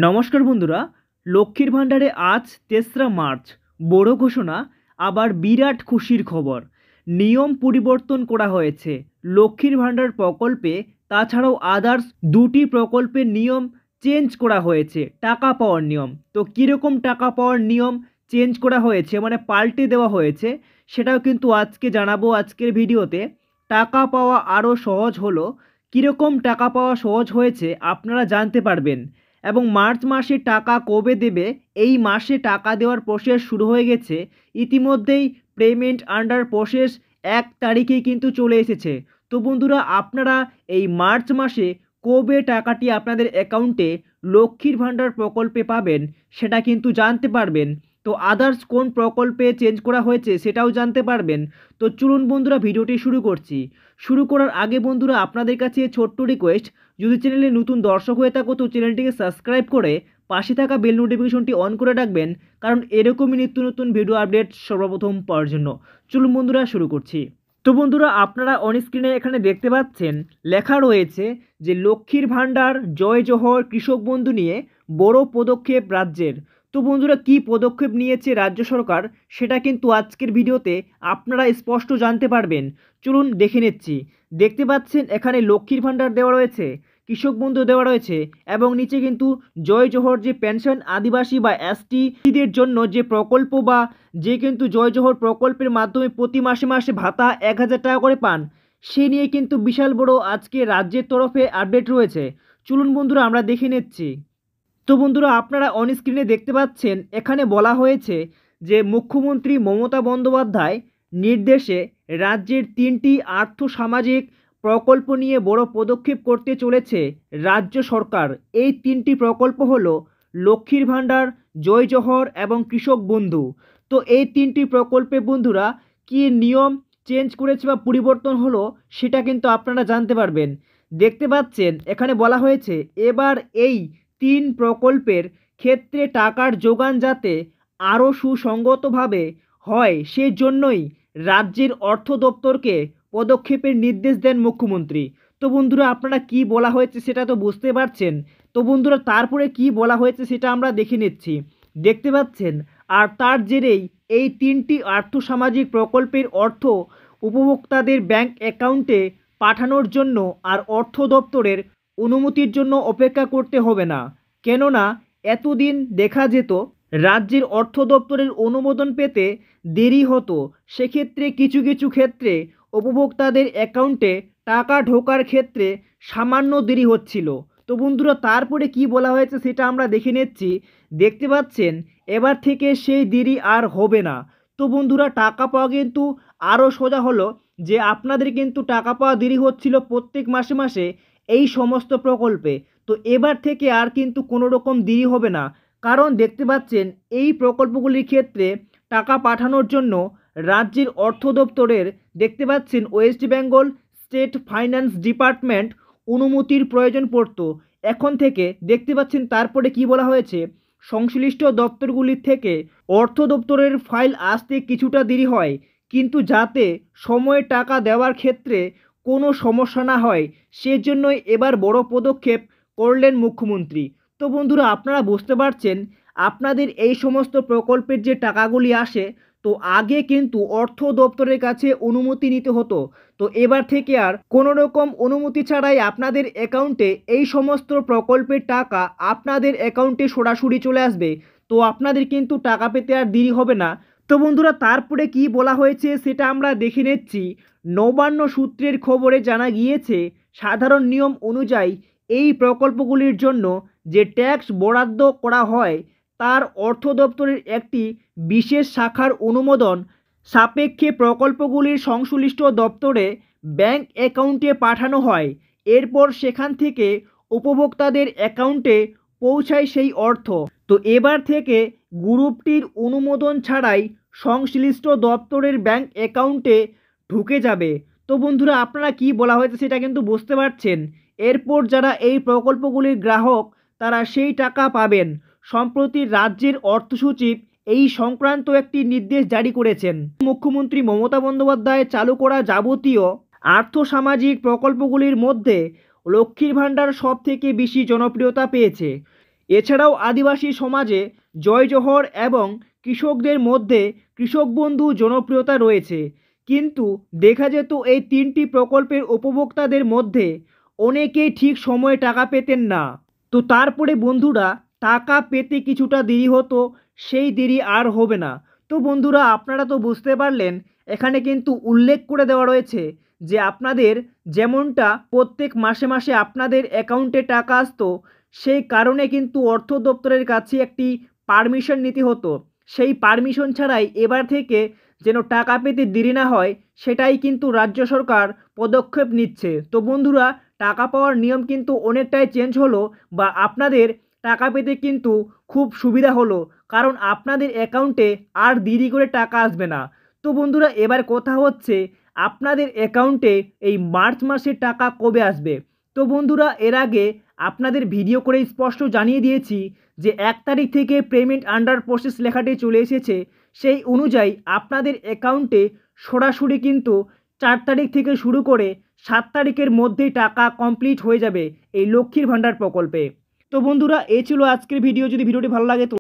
নমস্কার বন্ধুরা, লক্ষ্মীর ভাণ্ডারে আজ ৩রা মার্চ বড় ঘোষণা, আবার বিরাট খুশির খবর। নিয়ম পরিবর্তন করা হয়েছে লক্ষ্মীর ভাণ্ডার প্রকল্পে। তাছাড়াও আদার্স দুটি প্রকল্পের নিয়ম চেঞ্জ করা হয়েছে, টাকা পাওয়ার নিয়ম। তো কীরকম টাকা পাওয়ার নিয়ম চেঞ্জ করা হয়েছে, মানে পাল্টে দেওয়া হয়েছে, সেটাও কিন্তু আজকে জানাবো আজকের ভিডিওতে। টাকা পাওয়া আরও সহজ হলো, কীরকম টাকা পাওয়া সহজ হয়েছে আপনারা জানতে পারবেন। এবং মার্চ মাসে টাকা কবে দেবে, এই মাসে টাকা দেওয়ার প্রসেস শুরু হয়ে গেছে ইতিমধ্যেই। পেমেন্ট আন্ডার প্রসেস 1 তারিখেই কিন্তু চলে এসেছে। তো বন্ধুরা, আপনারা এই মার্চ মাসে কবে টাকাটি আপনাদের অ্যাকাউন্টে লক্ষ্মীর ভাণ্ডার প্রকল্পে পাবেন সেটা কিন্তু জানতে পারবেন। তো আদার্স কোন প্রকল্পে চেঞ্জ করা হয়েছে সেটাও জানতে পারবেন। তো চলুন বন্ধুরা, ভিডিওটি শুরু করছি। শুরু করার আগে বন্ধুরা, আপনাদের কাছে ছোট্ট রিকোয়েস্ট, যদি চ্যানেলে নতুন দর্শক হয়ে থাকো তো চ্যানেলটিকে সাবস্ক্রাইব করে পাশে থাকা বেল নোটিফিকেশনটি অন করে রাখবেন, কারণ এরকমই নিত্য নতুন ভিডিও আপডেট সর্বপ্রথম পাওয়ার জন্য। চলুন বন্ধুরা, শুরু করছি। তো বন্ধুরা, আপনারা অন স্ক্রিনে এখানে দেখতে পাচ্ছেন লেখা রয়েছে যে লক্ষ্মীর ভাণ্ডার, জয় জোহর, কৃষক বন্ধু নিয়ে বড় পদক্ষেপ রাজ্যের। তো বন্ধুরা, কী পদক্ষেপ নিয়েছে রাজ্য সরকার সেটা কিন্তু আজকের ভিডিওতে আপনারা স্পষ্ট জানতে পারবেন। চলুন দেখে নিচ্ছি। দেখতে পাচ্ছেন এখানে লক্ষ্মীর ভাণ্ডার দেওয়া রয়েছে, কৃষক বন্ধু দেওয়া রয়েছে, এবং নিচে কিন্তু জয় জোহর যে পেনশন আদিবাসী বা এসটিদের জন্য যে প্রকল্প, বা যে কিন্তু জয় জোহর প্রকল্পের মাধ্যমে প্রতি মাসে মাসে ভাতা 1000 টাকা করে পান, সে নিয়ে কিন্তু বিশাল বড় আজকে রাজ্যের তরফে আপডেট রয়েছে। চলুন বন্ধুরা, আমরা দেখে নিচ্ছি। তো বন্ধুরা, আপনারা অন স্ক্রিনে দেখতে পাচ্ছেন এখানে বলা হয়েছে যে মুখ্যমন্ত্রী মমতা বন্দ্যোপাধ্যায় নির্দেশে রাজ্যের 3টি আর্থসামাজিক প্রকল্প নিয়ে বড় পদক্ষেপ করতে চলেছে রাজ্য সরকার। এই 3টি প্রকল্প হলো লক্ষ্মীর ভাণ্ডার, জয় জোহর এবং কৃষক বন্ধু। তো এই 3টি প্রকল্পে বন্ধুরা কী নিয়ম চেঞ্জ করেছে বা পরিবর্তন হলো সেটা কিন্তু আপনারা জানতে পারবেন। দেখতে পাচ্ছেন এখানে বলা হয়েছে এবার এই 3 প্রকল্পের ক্ষেত্রে টাকার যোগান যাতে আরও সুসংগতভাবে হয়, সেজন্যই রাজ্যের অর্থ দপ্তরকে পদক্ষেপের নির্দেশ দেন মুখ্যমন্ত্রী। তো বন্ধুরা, আপনারা কি বলা হয়েছে সেটা তো বুঝতে পারছেন। তো বন্ধুরা, তারপরে কি বলা হয়েছে সেটা আমরা দেখে নিচ্ছি। দেখতে পাচ্ছেন, আর তার জেরেই এই 3টি আর্থসামাজিক প্রকল্পের অর্থ উপভোক্তাদের ব্যাংক অ্যাকাউন্টে পাঠানোর জন্য আর অর্থ দপ্তরের অনুমতির জন্য অপেক্ষা করতে হবে না। কেননা এতদিন দেখা যেত রাজ্যের অর্থ দপ্তরের অনুমোদন পেতে দেরি হতো। সেক্ষেত্রে কিছু কিছু ক্ষেত্রে উপভোক্তাদের অ্যাকাউন্টে টাকা ঢোকার ক্ষেত্রে সামান্য দেরি হচ্ছিল। তো বন্ধুরা, তারপরে কি বলা হয়েছে সেটা আমরা দেখে নিচ্ছি। দেখতে পাচ্ছেন এবার থেকে সেই দেরি আর হবে না। তো বন্ধুরা, টাকা পাওয়া কিন্তু আরও সোজা হলো, যে আপনাদের কিন্তু টাকা পাওয়া দেরি হচ্ছিল প্রত্যেক মাসে মাসে এই সমস্ত প্রকল্পে। তো এবার থেকে আর কিন্তু কোনো রকম দেরি হবে না, কারণ দেখতে পাচ্ছেন এই প্রকল্পগুলির ক্ষেত্রে টাকা পাঠানোর জন্য রাজ্যের অর্থ দপ্তরের দেখতে পাচ্ছেন West Bengal state finance department অনুমতির প্রয়োজন পড়তো। এখন থেকে দেখতে পাচ্ছেন তারপরে কি বলা হয়েছে, সংশ্লিষ্ট দপ্তরগুলির থেকে অর্থ দপ্তরের ফাইল আসতে কিছুটা দেরি হয়, কিন্তু যাতে সময়ে টাকা দেওয়ার ক্ষেত্রে কোনো সমস্যা না হয় সেজন্যই এবার বড় পদক্ষেপ করলেন মুখ্যমন্ত্রী। তো বন্ধুরা, আপনারা বুঝতে পারছেন আপনাদের এই সমস্ত প্রকল্পের যে টাকাগুলি আসে, তো আগে কিন্তু অর্থ দপ্তরের কাছে অনুমতি নিতে হতো। তো এবার থেকে আর কোনো রকম অনুমতি ছাড়াই আপনাদের অ্যাকাউন্টে এই সমস্ত প্রকল্পের টাকা আপনাদের অ্যাকাউন্টে সরাসরি চলে আসবে। তো আপনাদের কিন্তু টাকা পেতে আর দেরি হবে না। তো বন্ধুরা, তারপরে কি বলা হয়েছে সেটা আমরা দেখে নিচ্ছি। নবান্ন সূত্রের খবরে জানা গিয়েছে সাধারণ নিয়ম অনুযায়ী এই প্রকল্পগুলির জন্য যে ট্যাক্স বরাদ্দ করা হয় তার অর্থ দপ্তরের একটি বিশেষ শাখার অনুমোদন সাপেক্ষে প্রকল্পগুলির সংশ্লিষ্ট দপ্তরে ব্যাংক অ্যাকাউন্টে পাঠানো হয়। এরপর সেখান থেকে উপভোক্তাদের অ্যাকাউন্টে পৌঁছায় সেই অর্থ। তো এবার থেকে গ্রুপটির অনুমোদন ছাড়াই সংশ্লিষ্ট দপ্তরের ব্যাংক অ্যাকাউন্টে ঢুকে যাবে। তো বন্ধুরা, আপনারা কি বলা হয়েছে সেটা কিন্তু বুঝতে পারছেন। এরপর যারা এই প্রকল্পগুলির গ্রাহক তারা সেই টাকা পাবেন। সম্প্রতি রাজ্যের অর্থ সচিব এই সংক্রান্ত একটি নির্দেশ জারি করেছেন। মুখ্যমন্ত্রী মমতা বন্দ্যোপাধ্যায় চালু করা যাবতীয় আর্থসামাজিক প্রকল্পগুলির মধ্যে লক্ষ্মীর ভাণ্ডার সব থেকে বেশি জনপ্রিয়তা পেয়েছে। এছাড়াও আদিবাসী সমাজে জয় জোহর এবং কৃষকদের মধ্যে কৃষক বন্ধু জনপ্রিয়তা রয়েছে, কিন্তু দেখা যেত এই তিনটি প্রকল্পের উপভোক্তাদের মধ্যে অনেকেই ঠিক সময়ে টাকা পেতেন না। তো তারপরে বন্ধুরা টাকা পেতে কিছুটা দেরি হতো, সেই দেরি আর হবে না। তো বন্ধুরা আপনারা তো বুঝতে পারলেন, এখানে কিন্তু উল্লেখ করে দেওয়া রয়েছে যে আপনাদের যেমনটা প্রত্যেক মাসে মাসে আপনাদের অ্যাকাউন্টে টাকা আসতো, সেই কারণে কিন্তু অর্থ দপ্তরের কাছে একটি পারমিশন নিতে হতো। সেই পারমিশন ছাড়াই এবার থেকে যেন টাকা পেতে দেরি না হয়, সেটাই কিন্তু রাজ্য সরকার পদক্ষেপ নিচ্ছে। তো বন্ধুরা টাকা পাওয়ার নিয়ম কিন্তু অনেকটাই চেঞ্জ হলো, বা আপনাদের টাকা পেতে কিন্তু খুব সুবিধা হলো, কারণ আপনাদের অ্যাকাউন্টে আর দেরি করে টাকা আসবে না। তো বন্ধুরা এবার কথা হচ্ছে আপনাদের অ্যাকাউন্টে এই মার্চ মাসের টাকা কবে আসবে। তো বন্ধুরা এর আগে আপনাদের ভিডিও করে স্পষ্ট জানিয়ে দিয়েছি যে 1 তারিখ থেকে পেমেন্ট আন্ডার প্রসেস লেখাটি চলে এসেছে। সেই অনুযায়ী আপনাদের অ্যাকাউন্টে সরাসরি কিন্তু 4 তারিখ থেকে শুরু করে 7 তারিখের মধ্যেই টাকা কমপ্লিট হয়ে যাবে এই লক্ষ্মীর ভাণ্ডার প্রকল্পে। তো বন্ধুরা এই ছিল আজকের ভিডিও। যদি ভিডিওটি ভালো লাগে তো